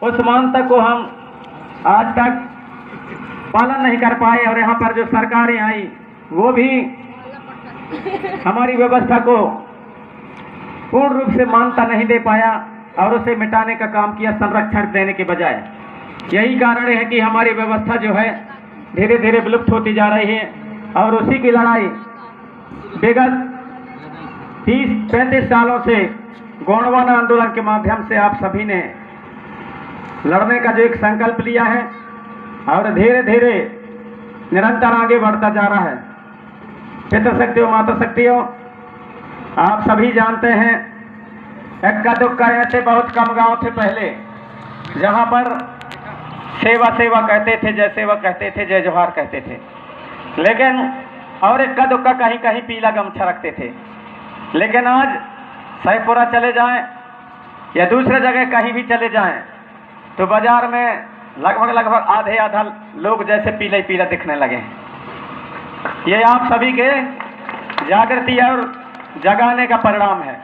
उस मान्यता को हम आज तक पालन नहीं कर पाए और यहाँ पर जो सरकारें आई वो भी हमारी व्यवस्था को पूर्ण रूप से मान्यता नहीं दे पाया और उसे मिटाने का काम किया संरक्षण देने के बजाय। यही कारण है कि हमारी व्यवस्था जो है धीरे धीरे विलुप्त होती जा रही है और उसी की लड़ाई विगत 30-35 सालों से गोंडवाना आंदोलन के माध्यम से आप सभी ने लड़ने का जो एक संकल्प लिया है और धीरे धीरे निरंतर आगे बढ़ता जा रहा है। पितृशक्तियों माता शक्तियों, आप सभी जानते हैं इक्का दुक्का ऐसे बहुत कम गांव थे पहले जहां पर सेवा सेवा कहते थे, जय सेवा कहते थे, जय जोहार कहते थे, लेकिन और इक्का दुक्का कहीं कहीं पीला गमछा रखते थे। लेकिन आज सहीपुरा चले जाएं या दूसरे जगह कहीं भी चले जाएं तो बाजार में लगभग आधे आधा लोग जैसे पीला ही पीला दिखने लगे हैं। ये आप सभी के जागृति और जगाने का परिणाम है।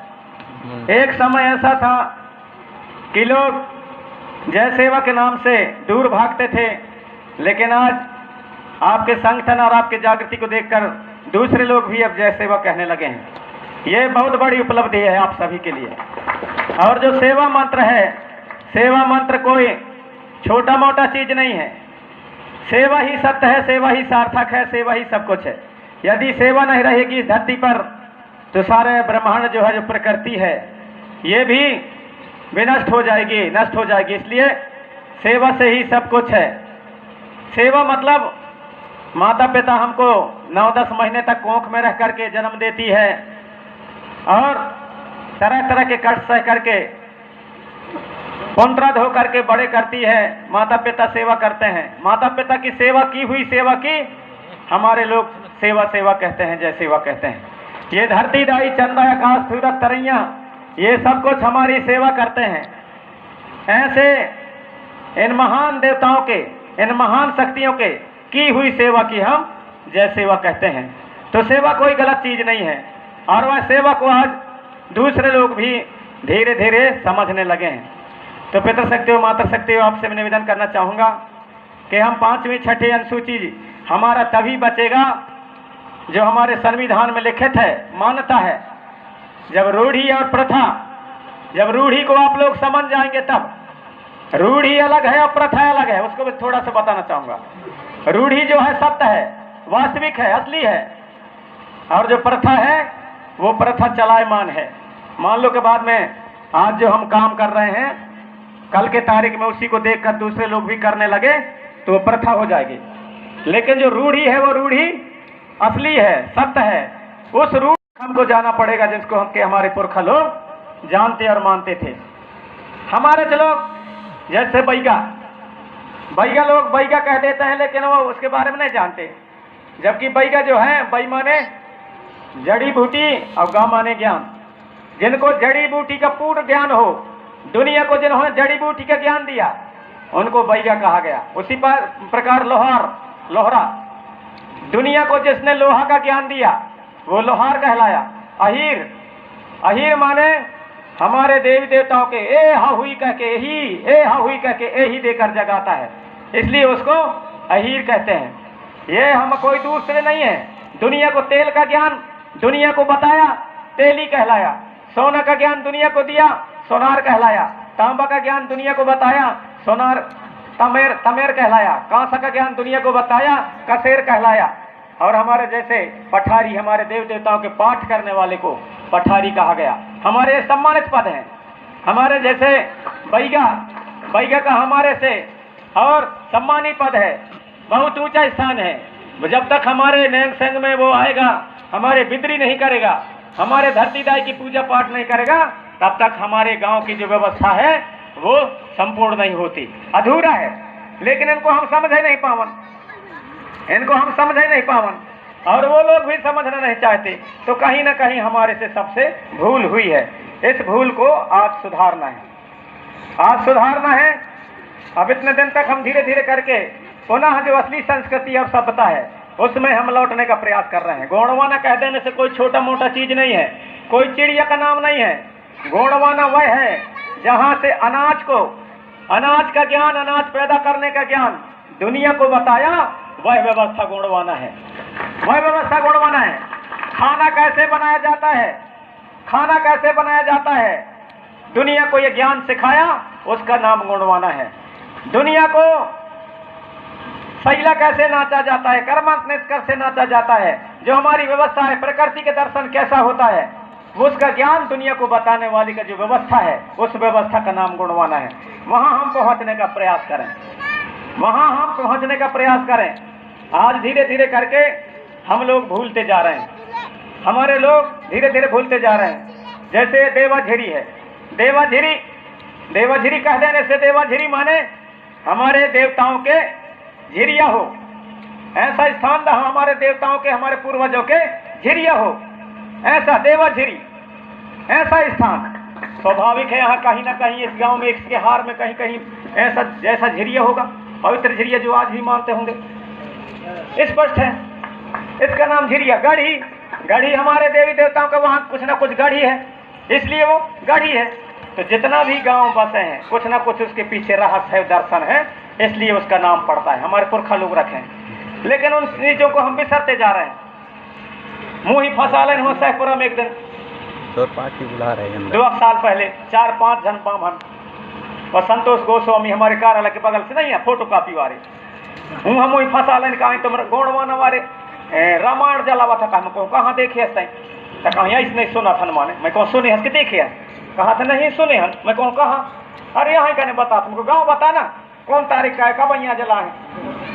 एक समय ऐसा था कि लोग जय सेवा के नाम से दूर भागते थे, लेकिन आज आपके संगठन और आपके जागृति को देखकर दूसरे लोग भी अब जय सेवा कहने लगे हैं। ये बहुत बड़ी उपलब्धि है आप सभी के लिए। और जो सेवा मंत्र है, सेवा मंत्र कोई छोटा मोटा चीज नहीं है। सेवा ही सत्य है, सेवा ही सार्थक है, सेवा ही सब कुछ है। यदि सेवा नहीं रहेगी इस धरती पर तो सारे ब्रह्मांड जो है, जो प्रकृति है, ये भी विनष्ट हो जाएगी, नष्ट हो जाएगी। इसलिए सेवा से ही सब कुछ है। सेवा मतलब माता पिता हमको 9-10 महीने तक कोख में रह करके जन्म देती है और तरह तरह के कष्ट सह करके पुंत्रा धो करके बड़े करती है। माता पिता सेवा करते हैं। माता पिता की सेवा की हुई सेवा की हमारे लोग सेवा सेवा कहते हैं, जय सेवा कहते हैं। ये धरती दाई चंदा आकाश सूरज तरैया, ये सब कुछ हमारी सेवा करते हैं। ऐसे इन महान देवताओं के, इन महान शक्तियों के की हुई सेवा की हम जय सेवा कहते हैं। तो सेवा कोई गलत चीज नहीं है और वह सेवा को आज दूसरे लोग भी धीरे धीरे समझने लगे हैं। तो पितृशक्तियों माता शक्तियों, आपसे मैं निवेदन करना चाहूँगा कि हम 5वीं 6ठी अनुसूची हमारा तभी बचेगा जो हमारे संविधान में लिखित है, मान्यता है। जब रूढ़ी और प्रथा, जब रूढ़ी को आप लोग समझ जाएंगे तब, रूढ़ी अलग है और प्रथा अलग है, उसको भी थोड़ा सा बताना चाहूँगा। रूढ़ी जो है सत्य है, वास्तविक है, असली है, और जो प्रथा है वो प्रथा चलायमान है। मान लो के बाद में आज जो हम काम कर रहे हैं, कल के तारीख में उसी को देखकर दूसरे लोग भी करने लगे तो वो प्रथा हो जाएगी। लेकिन जो रूढ़ी है वो रूढ़ी असली है, सत्य है। उस रूढ़ी हमको जाना पड़ेगा जिसको हम के हमारे पुरखा लोग जानते और मानते थे। हमारे जो लोग जैसे बैगा लोग बैगा कह देते हैं, लेकिन वो उसके बारे में नहीं जानते। जबकि बैगा जो है, बै माने जड़ी बूटी और गा माने ज्ञान। जिनको जड़ी बूटी का पूर्ण ज्ञान हो, दुनिया को जिन्होंने जड़ी बूटी का ज्ञान दिया, उनको बैगा कहा गया। उसी प्रकार लोहारा, दुनिया को जिसने लोहा का ज्ञान दिया वो लोहार कहलाया। अहीर माने हमारे देवी देवताओं के ए हा हुई कह के ए ही देकर जगाता है, इसलिए उसको अहीर कहते हैं। ये हम कोई दूसरे नहीं है। दुनिया को तेल का ज्ञान दुनिया को बताया, तेली कहलाया। सोना का ज्ञान दुनिया को दिया, सोनार कहलाया। तांबा का ज्ञान दुनिया को बताया, सोनार तमेर कहलाया। कांसा का ज्ञान दुनिया को बताया, कसेर कहलाया। और हमारे जैसे पठारी, हमारे देव देवताओं के पाठ करने वाले को पठारी कहा गया। हमारे सम्मानित पद हैं। हमारे जैसे बैगा का हमारे से और सम्मानित पद है, बहुत ऊंचा स्थान है। जब तक हमारे नैंग संग में वो आएगा, हमारे बिदरी नहीं करेगा, हमारे धरती दाई की पूजा पाठ नहीं करेगा, तब तक हमारे गांव की जो व्यवस्था है वो संपूर्ण नहीं होती, अधूरा है। लेकिन इनको हम समझ नहीं पावन, और वो लोग भी समझना नहीं चाहते। तो कहीं ना कहीं हमारे से सबसे भूल हुई है। इस भूल को आज सुधारना है। अब इतने दिन तक हम धीरे धीरे करके पुनः जो असली संस्कृति और सभ्यता है उसमें हम लौटने का प्रयास कर रहे हैं। गोंडवाना कह देने से कोई छोटा मोटा चीज नहीं है, कोई चिड़िया का नाम नहीं है। गोंडवाना वह है जहाँ से अनाज को अनाज का ज्ञान, अनाज पैदा करने का ज्ञान दुनिया को बताया, वह व्यवस्था गुणवाना है, वह व्यवस्था गुणवाना है। खाना कैसे बनाया जाता है, खाना कैसे बनाया जाता है, दुनिया को यह ज्ञान सिखाया, उसका नाम गुणवाना है। दुनिया को सैला कैसे नाचा जाता है, कर्मांत कैसे नाचा जाता है, जो हमारी व्यवस्था है, प्रकृति के दर्शन कैसा होता है, उसका ज्ञान दुनिया को बताने वाली का जो व्यवस्था है, उस व्यवस्था का नाम गुणवाना है। वहां हम पहुंचने का प्रयास करें, वहां हम पहुंचने का प्रयास करें। आज धीरे धीरे करके हम लोग भूलते जा रहे हैं, हमारे लोग धीरे धीरे भूलते जा रहे हैं। जैसे देवाझिरी है, देवाझिरी, देवाझिरी कह देने से, देवाझिरी माने हमारे देवताओं के झिरिया हो, ऐसा स्थान रहा हमारे देवताओं के, हमारे पूर्वजों के झिरिया हो, ऐसा देवाझिरी, ऐसा स्थान स्वाभाविक है। यहाँ कहीं ना कहीं इस गांव में, इसके हार में कहीं कहीं ऐसा जैसा झिरिया होगा, पवित्र झिरिया जो आज भी मानते होंगे, स्पष्ट है। इसका नाम झिरिया, गढ़ी, गढ़ी हमारे देवी देवताओं का वहाँ कुछ ना कुछ गढ़ी है, इसलिए वो गढ़ी है। तो जितना भी गांव बसे हैं, कुछ ना कुछ उसके पीछे रहस्य है, दर्शन है, इसलिए उसका नाम पड़ता है, हमारे पुरखा लोग रखे हैं। लेकिन उन चीजों को हम बिसरते जा रहे हैं। मुंह ही फंसा लें हो सहपुरा में एक दिन पार्टी बुला रहे हैं 2 साल पहले 4-5 जन बामन और संतोष गोस्वामी हमारे कार्यालय के बगल से नहीं है, फोटो कॉपी वाले, हम वही फंसा लें कहा तुम गौड़वाना वाले रामायण जलावा था, कहाँ देखे तो कहा इसने नहीं सुना था माने, मैं कौन सुने हंस के देखे, कहा था नहीं सुने हन, मैं कौन कहा, अरे यहाँ कहने बता, तुमको गाँव बता ना, कौन तारीख का है, कब यहाँ जला है,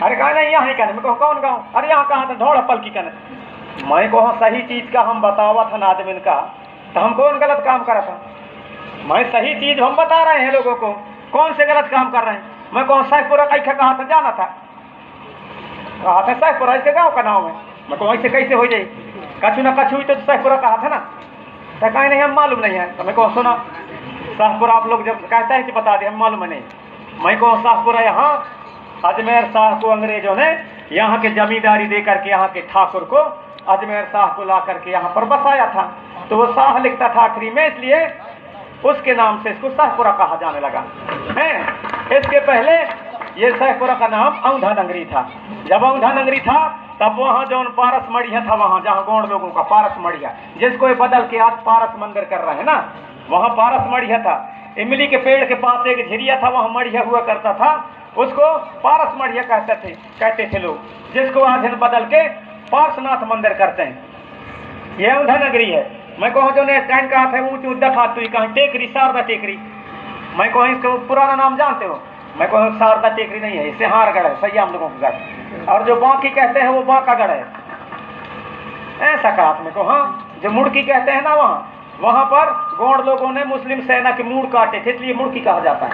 अरे कहा नहीं यहाँ कहने, मैं कहूँ कौन गाँव, अरे यहाँ कहा था ढोड़ पल की कहने, मैं कहूँ सही चीज का हम बतावा था ना आदमी का, तो हम कौन गलत काम करा था, मैं सही चीज हम बता रहे हैं लोगों को, कौन से गलत काम कर रहे हैं। मैं कहूँ सहपुरा कैसे कहा था, जाना था, कहा था सहपुरा इसके गाँव का नाम है, मैं कहूँ ऐसे कैसे हो जाए, कछु ना कछु तो सहपुरा कहा था ना, तो कहीं नहीं हम मालूम नहीं है, तो मैं कहूँ सुना शाहपुरा आप लोग जब कहते हैं कि बता दें, हम मालूम नहीं। मैं कहूँ शाहपुरा यहाँ अजमेर शाह को अंग्रेजों ने यहाँ के जमींदारी दे करके यहाँ के ठाकुर को अजमेर शाह को ला करके यहाँ पर बसाया था, तो वो शाह लिखता था आखिरी में, इसलिए उसके नाम से इसको शाहपुरा कहा जाने लगा है। इसके पहले ये शाहपुरा का नाम औंधा नगरी था। जब औंधा नगरी था तब वहाँ जो पारस मढ़िया था, वहाँ जहाँ गौड़ लोगों का पारस मढ़िया, जिसको ये बदल के आज पारस मंदिर कर रहे हैं ना, वहाँ पारस मढ़िया था। इमली के पेड़ के पास एक झिरिया था, वहाँ मढ़िया हुआ करता था, उसको पारस मढ़िया कहते थे लोग, जिसको आज बदल के पार्श्वनाथ मंदिर करते हैं। यह औंधा नगरी है। मैं कहूँ जो ने टाइम कहा था ऊँची उद्दत कहीं टेकरी, शारदा टेकरी, मैं कहूँ इसका पुराना नाम जानते हो, मैं कहूँ शारदा टेकरी नहीं है, इससे हारगढ़ है, सही हम लोगों का गढ़, और जो बाकी कहते हैं वो बांकागढ़ है, ऐसा कहा मेरे को। हाँ, जो मुड़की कहते हैं ना, वहाँ पर गौड़ लोगों ने मुस्लिम सेना के मूड़ काटे थे, इसलिए मुड़की कहा जाता है।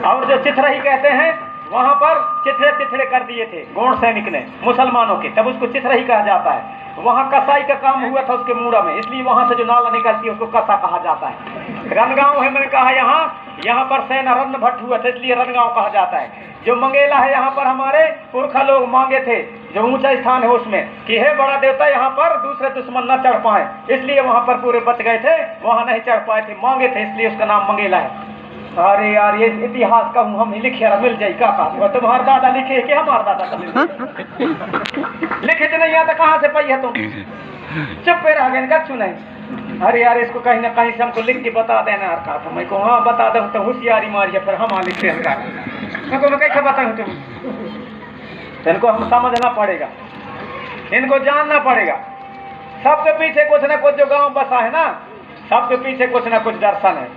और जो चिथरही कहते हैं, वहाँ पर चिथड़े कर दिए थे गौड़ सैनिक ने मुसलमानों के, तब उसको चिथरही कहा जाता है। वहाँ कसाई का काम हुआ था उसके मूड़ा में, इसलिए वहाँ से जो नाला निकलती है उसको कसा कहा जाता है। रनगांव है, मैंने कहा यहाँ पर सेना रन भट्ट हुआ था, इसलिए रनगांव कहा जाता है। जो मंगेला है, यहाँ पर हमारे पुरखा लोग मांगे थे, जो ऊंचा स्थान है उसमें, कि हे बड़ा देवता यहाँ पर दूसरे दुश्मन न चढ़ पाए, इसलिए वहाँ पर पूरे बच गए थे, वहाँ नहीं चढ़ पाए थे, मांगे थे, इसलिए उसका नाम मंगेला है। अरे यार, ये इतिहास का हम लिखे मिल जाए का तुम्हारा दादा लिखे कि हमारा दादा लिखे तो नहीं आता, कहाँ से पाई है तुम, चुप पे रह गए, कछु नहीं। अरे यार, इसको कहीं ना कहीं से हमको लिख के बता देना यार, कहा था मैं को, हाँ बता दूँ तो होशियारी मारिए, फिर हम लिखे मैं कैसे बताऊँ तुम, इनको हम समझना पड़ेगा, इनको जानना पड़ेगा। सबके पीछे कुछ ना कुछ जो गांव बसा है ना, सबके पीछे कुछ ना कुछ दर्शन है,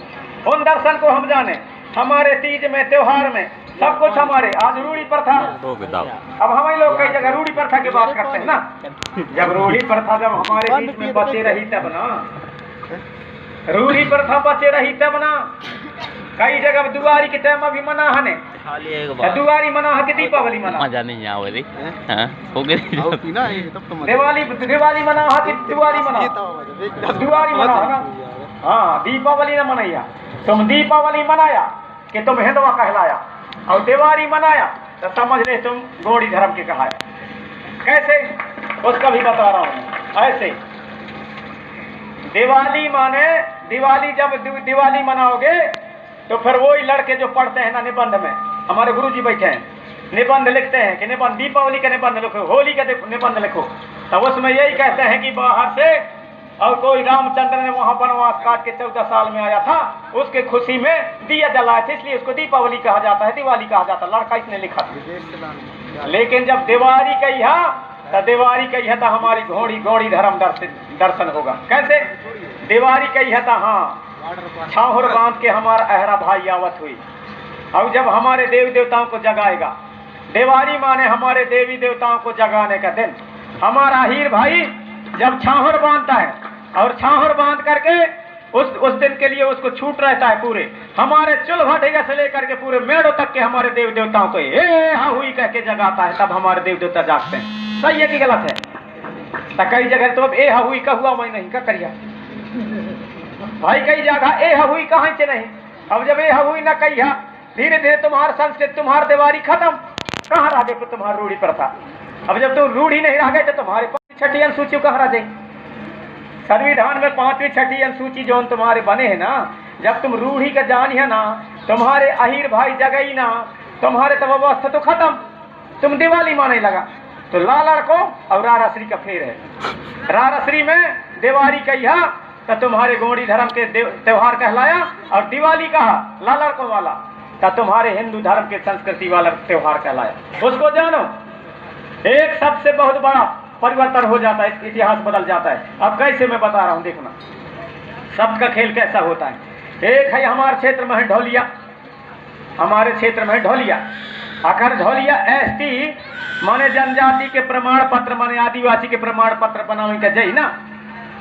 उन दर्शन को हम जाने। हमारे तीज में, त्योहार में, सब कुछ हमारे। आज रूढ़ी प्रथा, अब हम लोग कई जगह रूढ़ी प्रथा की बात करते हैं ना, जब रूढ़ी प्रथा जब हमारे बीच में बचे रही तब ना, रूढ़ी प्रथा बचे रही तब ना, कई जगह दुआरी के टाइम अभी मना है, दुआरी मना है कि दीपावली मना, दिवाली मना है कि दुआरी मना, दुआरी मना है ना। हाँ, दीपावली न मनैया, तुम दीपावली मनाया कि तुम हिंदवा कहलाया, और दिवाली मनाया तो समझ ले तुम गौड़ी धर्म के कहाया। कैसे, उसका भी बता रहा हूँ। ऐसे दिवाली माने, दिवाली जब दिवाली मनाओगे तो फिर वही लड़के जो पढ़ते हैं ना निबंध में, हमारे गुरुजी बैठे हैं, निबंध लिखते हैं कि निबंध दीपावली का निबंध लिखो, होली का निबंध लिखो, तो उसमें यही कहते हैं कि बाहर से और कोई रामचंद्र ने वहां वनवास काट के 14 साल में आया था, उसके खुशी में दिया जलाए थे, इसलिए उसको दीपावली कहा जाता है, दिवाली कहा जाता है। लड़का इसने लिखा था। लेकिन जब दिवाली कहिया तो दिवाली कहिया तो हमारी घोड़ी घोड़ी धर्म दर्शन होगा। कैसे दिवाली कहिया था? हाँ, छाहुर बांध के हमारा अहरा भाई आवत हुई, और जब हमारे देवी देवताओं को जगाएगा, दिवाली माने हमारे देवी देवताओं को जगाने का दिन। हमारा हीर भाई जब छाहुर बांधता है और छाहुर बांध करके उस दिन के लिए उसको छूट रहता है, पूरे हमारे चुल भटिया से लेकर के पूरे मेढ़ों तक के हमारे देवी देवताओं को ए हा हुई कह के जगाता है, तब हमारे देवी देवता जागते हैं। सही है कि गलत है? तो कई जगह तो अब ए हा हुई का हुआ मैं नहीं का करिया भाई, कई जगह ए हा हुई कहाँ से नहीं। अब जब ए हा हुई ना कहिया, धीरे धीरे तुम्हारा संस्कृत तुम्हारी दिवाली खत्म, कहाँ रह गए तुम्हारी रूढ़ी प्रथा। अब जब तुम रूढ़ी नहीं रह गए तो तुम्हारे 5वीं 6वीं अनुसूची कहाँ रह जाए? संविधान में 5वीं 6वीं अनुसूची जो तुम्हारे बने हैं ना, जब तुम रूढ़ी का जान है ना, तुम्हारे अहीर भाई जगई ना, तुम्हारे तब अवस्था तो खत्म, तुम दिवाली माने लगा। तो लालड़ को और राराश्री का फेर है। राराश्री में दिवाली कहिया तो तुम्हारे गोड़ी धर्म के त्योहार कहलाया, और दिवाली कहा लालड़ को वाला तो तुम्हारे हिंदू धर्म के संस्कृति वाला त्योहार कहलाया। उसको जानो, एक शब्द से बहुत बड़ा परिवर्तन हो जाता है, इतिहास बदल जाता है। अब कैसे मैं बता रहा हूँ, देखना शब्द का खेल कैसा होता है। एक है हमारे क्षेत्र में है ढोलिया, हमारे क्षेत्र में है ढोलिया। अगर ढोलिया एसटी माने जनजाति के प्रमाण पत्र माने आदिवासी के प्रमाण पत्र बनावे के जई ना,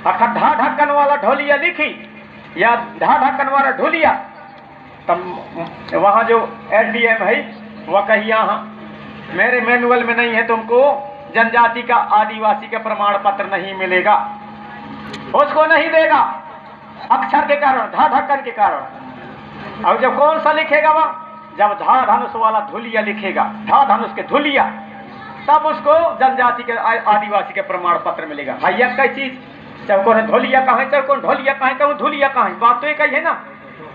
अगर ढा ढक्कन वाला ढोलिया लिखी या ढा ढक्कन वाला ढोलिया, तब वहाँ जो एसडीएम है वह कही यहाँ मेरे मैनुअल में नहीं है, तुमको जनजाति का आदिवासी का प्रमाण पत्र नहीं मिलेगा, उसको नहीं देगा अक्षर के कारण, धा ढक्कन के कारण। और जब कौन सा लिखेगा वह, जब धा धनुष वाला धुलिया लिखेगा, धा धनुष के धुलिया, तब उसको जनजाति के आदिवासी के प्रमाण पत्र मिलेगा। भैया कई चीज चौकोर धोलिया कहाँ, चौकोर ढोलिया कहाँ, कहूँ धुलिया कहाँ, बात तो एक ही है ना।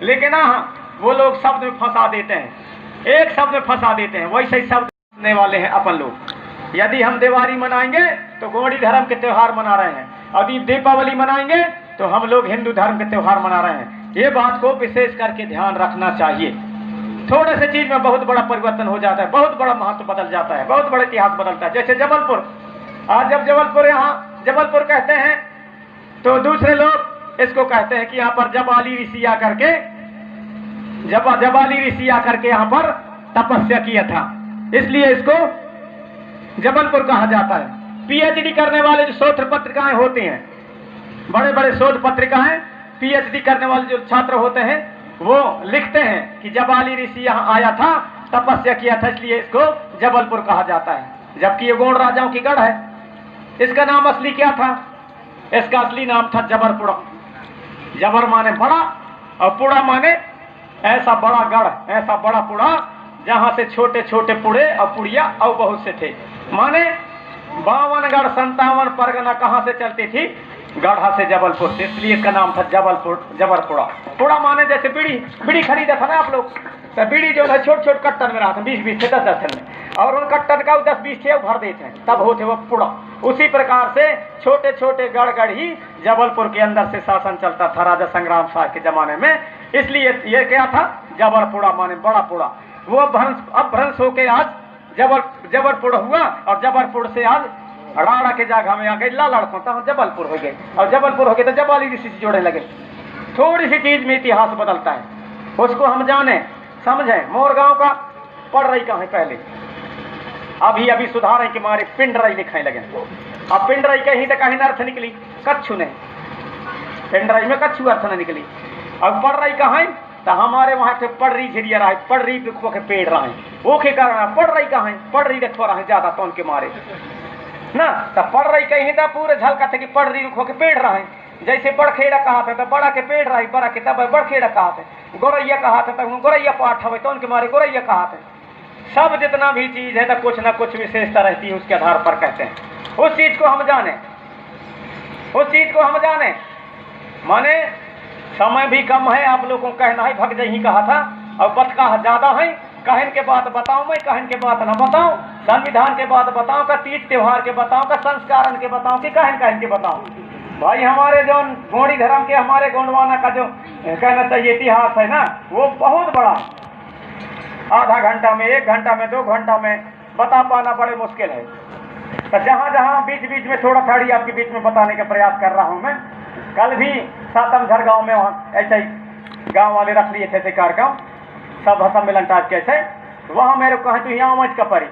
लेकिन हाँ, वो लोग शब्द में फंसा देते हैं, एक शब्द में फंसा देते हैं, वैसे ही शब्द फंसने वाले हैं अपन लोग। यदि हम दिवाली मनाएंगे तो गौड़ी धर्म के त्योहार मना रहे हैं, यदि दीपावली मनाएंगे तो हम लोग हिंदू धर्म के त्योहार मना रहे हैं। ये बात को विशेष करके ध्यान रखना चाहिए। थोड़े से चीज में बहुत बड़ा परिवर्तन हो जाता है, बहुत बड़ा महत्व बदल जाता है, बहुत बड़ा इतिहास बदलता है। जैसे जबलपुर, आज जब जबलपुर, यहाँ जबलपुर कहते हैं तो दूसरे लोग इसको कहते हैं कि यहाँ पर जबाली ऋषि आकर के, जबाली ऋषि आकर के यहाँ पर तपस्या किया था, इसलिए इसको जबलपुर कहा जाता है। पीएचडी करने वाले जो शोध पत्रिकाएं होती हैं, बड़े बड़े शोध पत्रिकाएं, पीएचडी करने वाले जो छात्र होते हैं वो लिखते हैं कि जबाली ऋषि यहाँ आया था, तपस्या किया था, इसलिए इसको जबलपुर कहा जाता है। जबकि ये गोंड राजाओं की गढ़ है। इसका नाम असली क्या था? इसका असली नाम था जबरपुड़ा। जबर माने बड़ा और पुड़ा माने ऐसा बड़ा गढ़, ऐसा बड़ा पुड़ा जहां से छोटे छोटे पुड़े और पुड़िया और बहुत से थे। माने 52 गढ़ 57 परगना कहां से चलती थी? गढ़ा से, जबलपुर से, इसलिए इसका नाम था जबरपुड़ा। पुड़ा माने जैसे बीड़ी खरीदा था ना आप लोग, तो बीड़ी जो है छोट छोट कट्टर में रहा था, 20-20 से 10-10 में, और उन कट्टर का 10-20 थे भर देते हैं, तब होते वो पुड़ा। उसी प्रकार से छोटे छोटे गढ़ ही जबलपुर के अंदर से शासन चलता था राजा संग्राम शाह के जमाने में, इसलिए ये क्या था? जबरपुड़ा माने बड़ा पुड़ा। वो अब भ्रंश होके आज जबरपुर हुआ, और जबरपुर से आज राड़ा के जगह में आ गई लालड़ को, तो जबलपुर हो गए, और जबलपुर हो गए तो जबाली ऋषि से जोड़ने लगे। थोड़ी सी चीज में इतिहास बदलता है, उसको हम जाने समझें। मोरगांव का पढ़ रही कहाँ है पहले, अभी सुधार है कि हमारे पिंडराई लिखाई लगे। अब पिंडराई कहीं तो कहीं अर्थ निकली कच्छू नहीं, पिंडराई में कच्छू अर्थ नहीं निकली। अब पढ़ रही कहाँ है? तो हमारे वहां से पढ़ रही झिड़िया रहा है, पढ़ रही के पेड़ रहा है, वो के कारण पढ़ रही कहाँ है? पढ़ रही रखवा रहा है ज्यादा तो उनके मारे ना, तो पढ़ रही कहीं तो पूरे झलका थे कि पढ़ रही रुखो के पेड़ रहा है। जैसे बड़खेड़ा कहा था तो बड़ा के पेड़ रहा है, बड़ा के तब बड़खेड़ा कहा था, गोरैया कहा था तब गोरैया पाठ हवे तो उनके मारे गोरैया कहा था। सब जितना भी चीज है तो कुछ ना कुछ विशेषता रहती है, उसके आधार पर कहते हैं। उस चीज को हम जाने, उस चीज को हम जाने। माने समय भी कम है, आप लोगों को कहना है भग जही कहा था, और बतका ज्यादा है। कहन के बात बताओ, मैं कहन के बात ना बताओ, संविधान के बात बताओ, का तीज त्योहार के बताओ, का संस्कारण के बताओ, कि कहन के बताओ। भाई हमारे जो गोंडी धर्म के हमारे गोंडवाना का जो कहना चाहिए इतिहास है ना, वो बहुत बड़ा। आधा घंटा में, 1 घंटा में, 2 घंटा में बता पाना बड़े मुश्किल है। तो जहाँ जहाँ बीच बीच में थोड़ा थोड़ी आपके बीच में बताने का प्रयास कर रहा हूँ मैं। कल भी सातमझर गांव में वहाँ ऐसे ही गांव वाले रख लिए थे कार्यक्रम, सब सम्मेलन टाइप कैसे, वहाँ मेरे को कहें तो यहाँ मच का परी,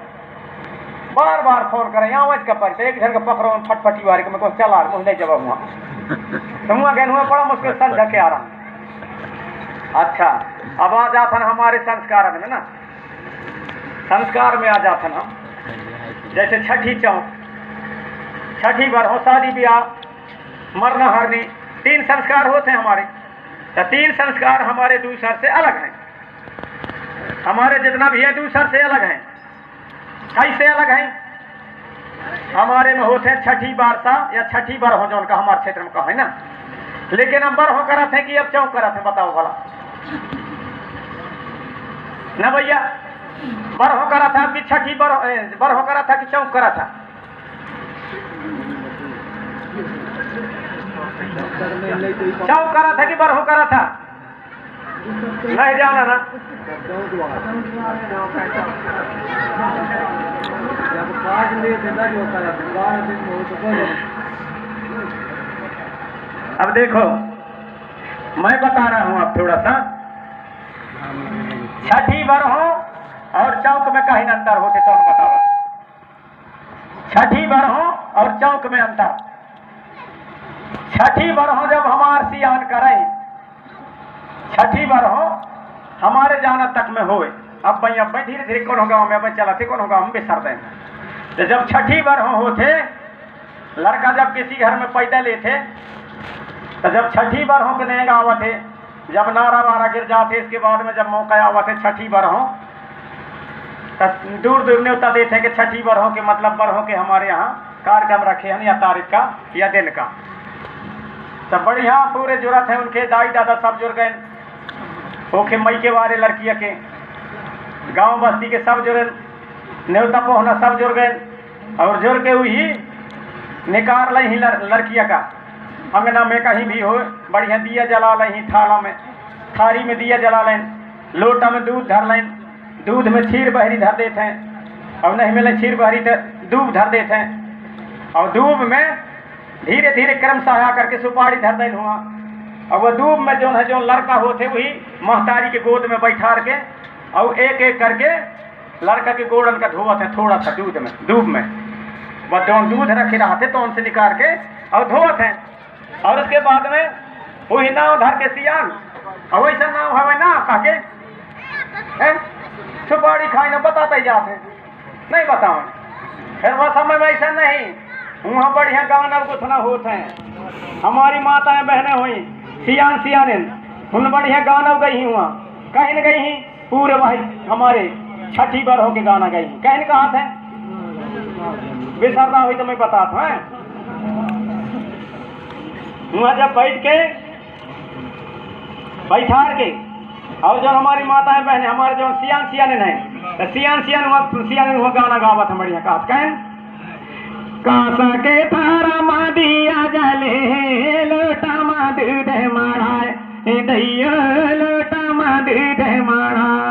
बार बार फोन करें यहाँ मच का परी, तो एक घर के पकड़ो फटफटी वारी को, मैं चला मुझे जवाब हुआ तो हुआ गए हुआ बड़ा मुश्किल समझ के आ रहा। अच्छा, अब आ जाथन हमारे संस्कार में ना, संस्कार में आ जाथन हम, जैसे छठी चौक, छठी बार हो शादी ब्याह, मरना हरनी, 3 संस्कार होते हैं हमारे। तो 3 संस्कार हमारे दूसर से अलग हैं, हमारे जितना भी है दूसर से अलग हैं। कैसे अलग हैं? हमारे में होते हैं छठी बारसा या छठी बार हो, जो उनका हमारे क्षेत्र में कहा है ना, लेकिन हम बर हो करा थे कि अब चौक करा थे, बताओ भला ना भैया। बर हो करा था कि छठी बर हो करा था कि चौक करा था? चौक करा था कि बर हो करा था? नहीं जाना ना। अब देखो मैं बता रहा हूं अब थोड़ा सा, छठी बर हो और चौक में कहीं अंतर होते तो हम बताओ। छठी बर हो और चौक में अंतर। छठी बर हो जब हमार सियान करें, छठी बर हो हमारे जाना तक में होए, अब भाई धीरे धीरे कौन होगा में अब चला थे, कौन होगा हम बिसर दें। तो जब छठी बर होते, लड़का जब किसी घर में पैदा लेते, तो जब छठी बर हो के नहीं गावत है, जब नारा वारा गिर जाते, इसके बाद में जब मौका आवत है छठी बर हो, तो दूर दूर न्योता देते हैं कि छठी बर हो के मतलब बर हो के हमारे यहाँ कार्यक्रम रखे हैं, या तारीख का या दिन का। तो बढ़िया पूरे जरूरत है, उनके दाई दादा सब जुड़ गए, ओके मई के वारे लड़किया के, गांव बस्ती के सब जुड़े, न्योता पहुना सब जुड़ गए, और जुड़ के हुई निकाल ही लड़किया का अंगना में कहीं भी हो, बढ़िया दिया जला लें, थाला में थारी में दिया जला लें, लोटा में दूध धर लें, दूध में क्षीर बहरी धर देते हैं, और नहीं मिले क्षीर बहरी तो दूध धर देते हैं, और दूध में धीरे धीरे क्रम सहा करके सुपारी धर दें हुआ, और वह दूध में जो है जो लड़का होते वही महतारी के गोद में बैठा के, और एक एक करके लड़का के गोड़न का धोवत है थोड़ा सा दूध में, दूध में वह जो दूध रखे रहते तो उनसे निकाल के और धोवत है, और उसके बाद में वही नाव धर के सियान, और वैसा नाव हवे ना काके सुपारी खाई ना बताते जाते नहीं बताओ। फिर वह समय में ऐसा नहीं, वहाँ बढ़िया गाना गुथना होते हैं, हमारी माताएं बहनें हुई सियान सियाने उन बढ़िया गाना गई हुआ, कहीं न गई पूरे भाई हमारे छठी बार होके गाना गई, कहीं कहा थे बेसरदा हुई तो मैं बताता हूँ। वहाँ जब बैठ के बैठार के, और जो हमारी माताएं बहनें हमारे जो सियान सियाने हैं, तो सियान हुआ गाना गावत है बढ़िया, कहा कहें कासा के थारा मादिया जले लोटा मा दूध माढ़ाए, दैया लोटा मा दूध माढ़ाए,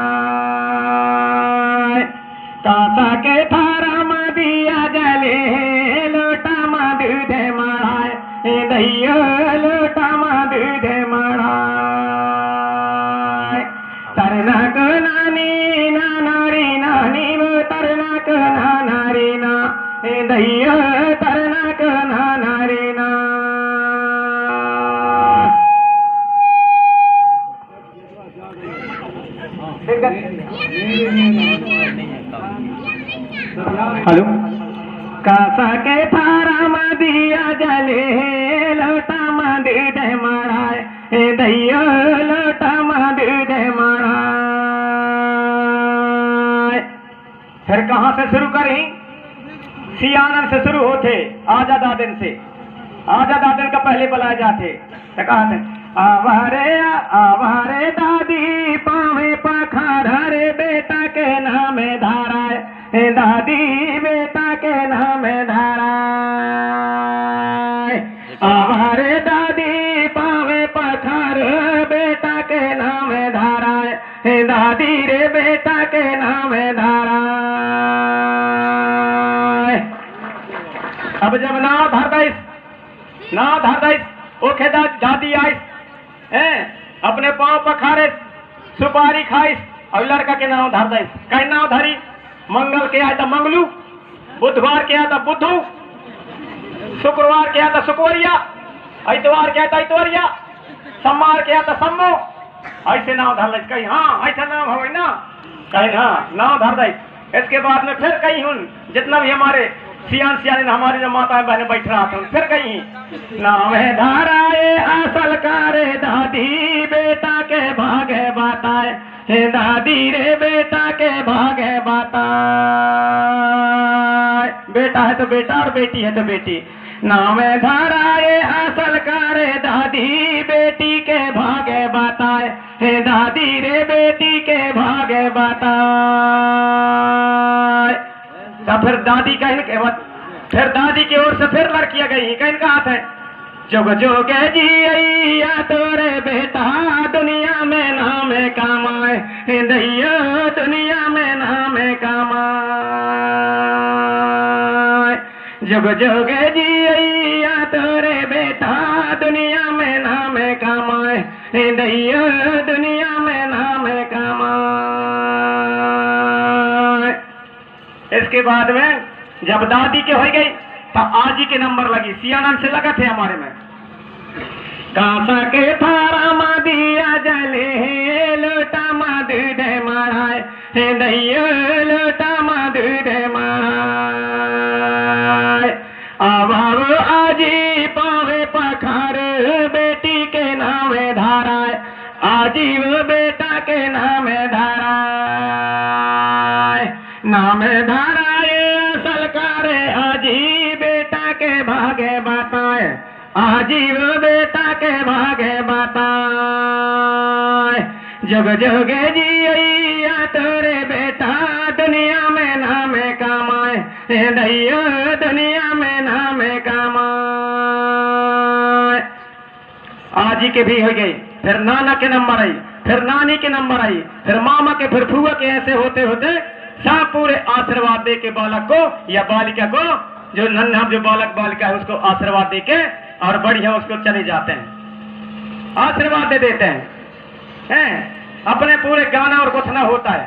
कासा के थारा मादिया जले लोटा मा दूध माढ़ाए, दैया लोटा मा दूध माढ़ाए, तरना को नानी ना नारी नानी वो तरना को ना नारी ना, दैया तरना को ना नारी ना। हेलो, कासा के थारा मदिया जले लोटा दूध माढ़ाए, दैया लोटा दूध माढ़ाए। फिर कहाँ से शुरू करें? सियानन से शुरू होते, आजा दादिन से, आजा दादिन का पहले बुलाए जाते, तो कहा थे आवारे दादी पावे पखार रे बेटा के नाम धारा दादी बेटा के नाम धारा आवारे दादी पावे पखार बेटा के नाम धारा दादी रे बेटा के नाम धारा। अब जब ना धर ओखे दादी आइस अपने पाँव पखारे सुपारी खाइस और लड़का के नाम धर दिस कहीं नाम धरी मंगल के आया था मंगलू बुधवार के आया था बुद्धू शुक्रवार के आया था शुक्रिया इतवार के आया था इतवरिया सोमवार के आया था सम्मो ऐसे नाम धर दिस कहीं हाँ ऐसा नाम हो ना कहीं हाँ नाम धर दिस। इसके बाद में फिर कहीं हूँ जितना भी हमारे सियान हमारी जो माता बहने बैठ रहा था फिर कहीं नाम है धाराए असल कारे दादी बेटा के भागे बताए हे दादी रे बेटा के भागे बताए बेटा है तो बेटा और बेटी है तो बेटी नाम है धाराए असल कारे दादी बेटी के भागे बताए हे दादी रे बेटी के भागे बताए। तो फिर दादी कहने के बाद फिर दादी की ओर से फिर लड़कियां गई कहीं का हाथ है जोग जोगे जी अया तोरे बेटा दुनिया में नाम कमाए दैया दुनिया में नाम कमाए जोग जोगे जी अया तोरे बेटा दुनिया में नाम कमाए दैया दुनिया में नाम कमाए। इसके बाद में जब दादी के हो गई तो आजी के नंबर लगी सियानंद से लगा थे हमारे में कांसा के थारा मा दिया जले लोटा मा दूध मढ़ाए दैया लोटा मा दूध मढ़ाए अब आजी पावे पखार बेटी के नाम धाराए आजी वो बेटा के नाम धाराए नाम धाराए सरकारे आजी बेटा के भागे बताए आजी वो बेटा के भागे बताए जग जोगे जी अया तोरे बेटा दुनिया में नाम कमाए दैया दुनिया में नाम कमाए। आजी के भी हो गई फिर नाना के नंबर आई फिर नानी के नंबर आई फिर मामा के फिर फुआ के ऐसे होते होते सब पूरे आशीर्वाद दे के बालक को या बालिका को जो नन्हा जो बालक बालिका है उसको आशीर्वाद दे के और बढ़िया उसको चले जाते हैं आशीर्वाद दे देते हैं अपने पूरे गाना और गुथना होता है।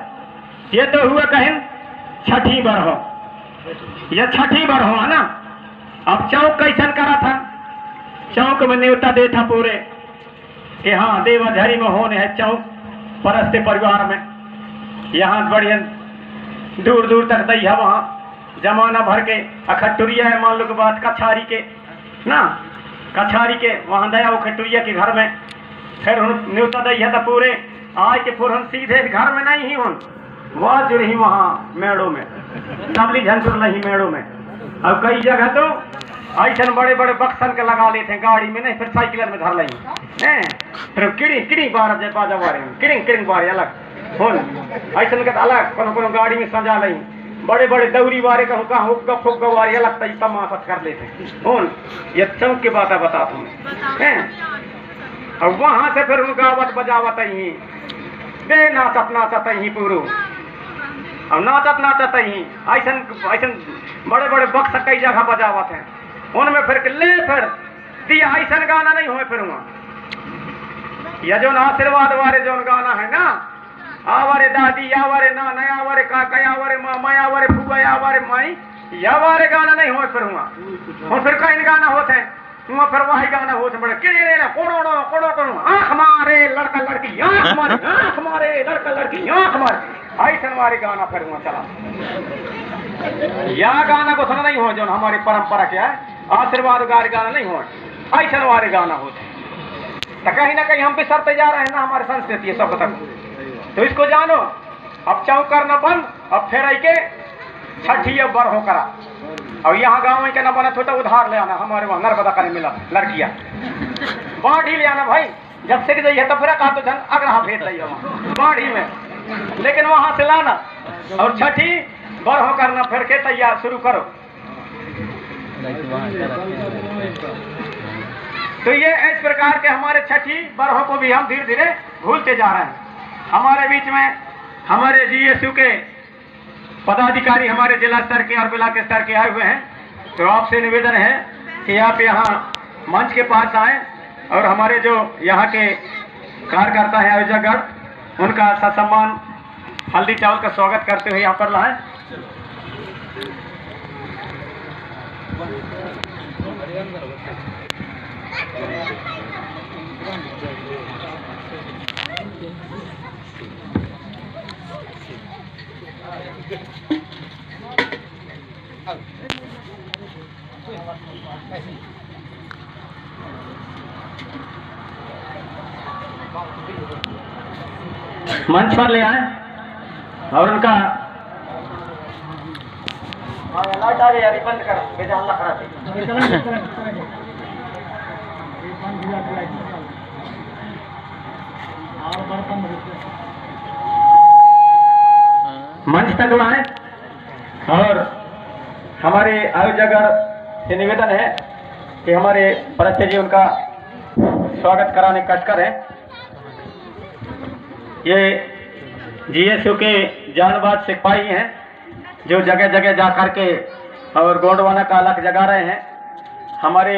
ये तो हुआ कहीं छठी बार हो यह छठी बार हो है ना। अब चौक कैसन करा था चौक में न्योता दे था पूरे कि हाँ देवाझरी में होने है चौक परस्ते परिवार में यहाँ बढ़िया दूर दूर तक दई है वहाँ जमाना भर के अखटुरिया है मान लो के बाद कछारी के ना कछारी के वहाँ दया वो खटुरिया के घर में फिर न्योता दई है तो पूरे आज के फिर हम सीधे घर में नहीं ही हूँ वहाँ जो रही वहाँ मेड़ों में तबली झंझुर नहीं मेड़ों में। अब कई जगह तो ऐसा बड़े बड़े बक्सन के लगा लेते हैं गाड़ी में नहीं फिर साइकिल में धर लें फिर किड़ी किड़ी बार जब बाजा बारे किड़िंग किड़िंग बारे अलग हो ऐसा के अलग कोनो गाड़ी में सजा लें बड़े बड़े दौरी वारे कहूँ कहाँ हुक्का फुक्का वारे अलग तई तमाशा कर लेते हैं ये चौक की बात बताता हूँ। अब वहाँ से फिर उनका गावत बजावत ही बे नाचत नाचत ही पूरू अब नाचत ही ऐसा ऐसा बड़े बड़े बक्स कई जगह बजावत हैं उनमें फिर ले फिर दिया ऐसा गाना नहीं हो फिर वहाँ यह जो आशीर्वाद वाले जो गाना है ना आवारे दादी आवारे नाना आवारे काका आवारे मामा आवारे फुआ आवारे माई या वारे गाना नहीं हो फिर वहाँ और फिर कहीं गाना होते हैं वहाँ फिर वही गाना होते बड़े किड़े कोड़ो कोड़ो कोड़ो आँख मारे लड़का लड़की आँख मारे लड़का लड़की आँख मारे ऐसा हमारे गाना फिर वहाँ चला। यह गाना को सुना नहीं हो जो हमारी परंपरा क्या है आशीर्वाद गाना नहीं हो ऐसा हमारे गाना होते तो कहीं ना कहीं हम भी सरते जा रहे हैं ना हमारी संस्कृति है सब तक तो इसको जानो। अब चौक करना बंद अब फिर आई के छठी अब बर हो करा और यहाँ गाँव के ना बना तो उधार ले आना हमारे वहाँ नर्मदा का मिला लड़कियाँ बाढ़ ही ले आना भाई जब से जाइए तो फिर कहा तो जन अगरा भेज दिया वहाँ बाढ़ी में, लेकिन वहाँ से लाना और छठी बरहो करना, फिर के तैयार शुरू करो। तो ये इस प्रकार के हमारे छठी बरहों को भी हम धीरे धीरे भूलते जा रहे हैं। हमारे बीच में हमारे जीएसयू के पदाधिकारी हमारे जिला स्तर के और ब्लॉक स्तर के आए हुए हैं, तो आपसे निवेदन है कि आप यहाँ मंच के पास आए और हमारे जो यहाँ के कार्यकर्ता हैं आयोजकगण, उनका ससम्मान हल्दी चावल का स्वागत करते हुए यहाँ पर लाएं। मंच पर ले आए और उनका लाइट आ गई यार, बंद कर बेटा, हल्ला खड़ा थे। मंच तक लाए और हमारे आयोजक से निवेदन है कि हमारे परिचय जी उनका स्वागत कराने कटकर है। ये जीएसयू के जानबाज सिपाही हैं जो जगह जगह जा कर के और गोंडवाना का अलग जगा रहे हैं। हमारे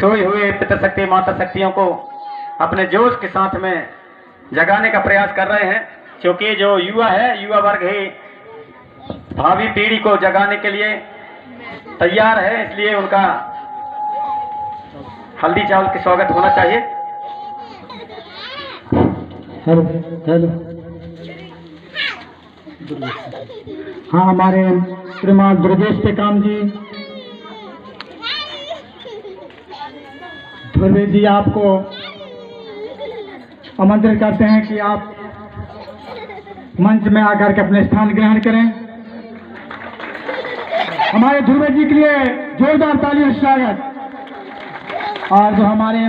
सोए हुए पितृशक्ति माता शक्तियों को अपने जोश के साथ में जगाने का प्रयास कर रहे हैं, क्योंकि जो युवा है, युवा वर्ग ही भावी पीढ़ी को जगाने के लिए तैयार है, इसलिए उनका हल्दी चावल के स्वागत होना चाहिए। हेलो। हाँ, हमारे श्रीमान ब्रजेश टेकाम जी, ध्रुवे जी आपको आमंत्रित करते हैं कि आप मंच में आकर के अपने स्थान ग्रहण करें। हमारे ध्रुवे जी के लिए जोरदार तालियों से स्वागत। और जो हमारे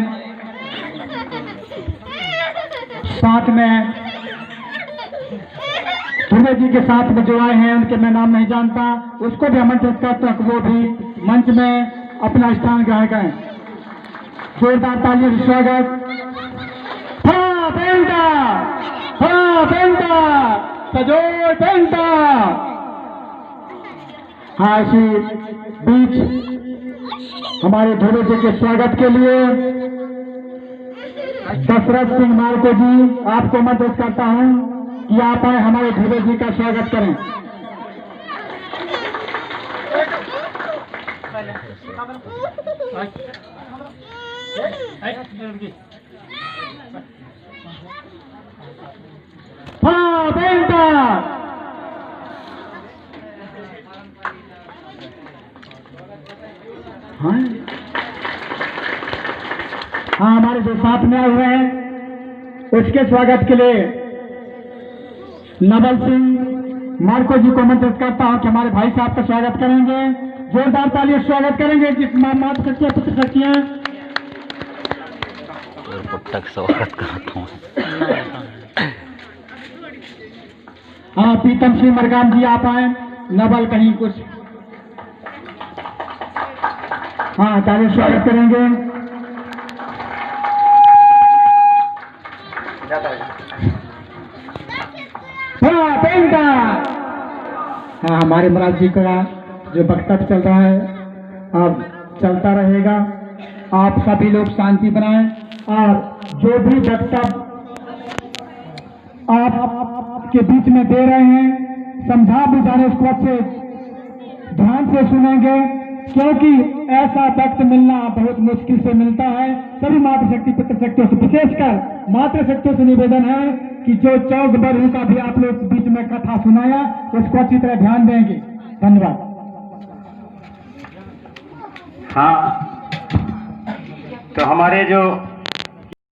साथ में ध्रुवे जी के साथ में जो आए हैं, उनके मैं नाम नहीं जानता, उसको भी आमंत्रित करता हूं वो भी मंच में अपना स्थान ग्रहण करें। जोरदार तालियों से स्वागत। सजो पेंटा। हाँ, इसी बीच हमारे ध्रुवे जी के स्वागत के लिए दशरथ सिंह मालको जी, आपको आमंत्रित करता हूं कि आप आए हमारे ध्रुवे जी का स्वागत करें। हाँ, बेटा। हाँ, हमारे जो साथ में आए हुए हैं उसके स्वागत के लिए नवल सिंह मार्को जी को आमंत्रित करता हूं कि हमारे भाई साहब का स्वागत करेंगे। जोरदार तालियों से स्वागत करेंगे। जिस माता शक्तियां पुत्र शक्तियां तक स्वागत करता हूँ। हाँ, पीतम सिंह मरगाम जी आप आए। नवल कहीं कुछ, हाँ, तालियों से स्वागत करेंगे। हाँ, पेंटा। हाँ, हमारे महाराज जी का जो वक्तव्य चल रहा है अब चलता रहेगा। आप सभी लोग शांति बनाएं और जो भी वक्तव्य आप के बीच में दे रहे हैं, समझा बुझाने उसको अच्छे ध्यान से सुनेंगे, क्योंकि ऐसा वक्त मिलना बहुत मुश्किल से मिलता है। सभी मातृशक्ति पितृशक्तियों से, विशेषकर मातृशक्तियों से निवेदन है कि जो 14 बरहू का भी आप लोग बीच में कथा सुनाया उसको अच्छी तरह ध्यान देंगे। धन्यवाद। हाँ, तो हमारे जो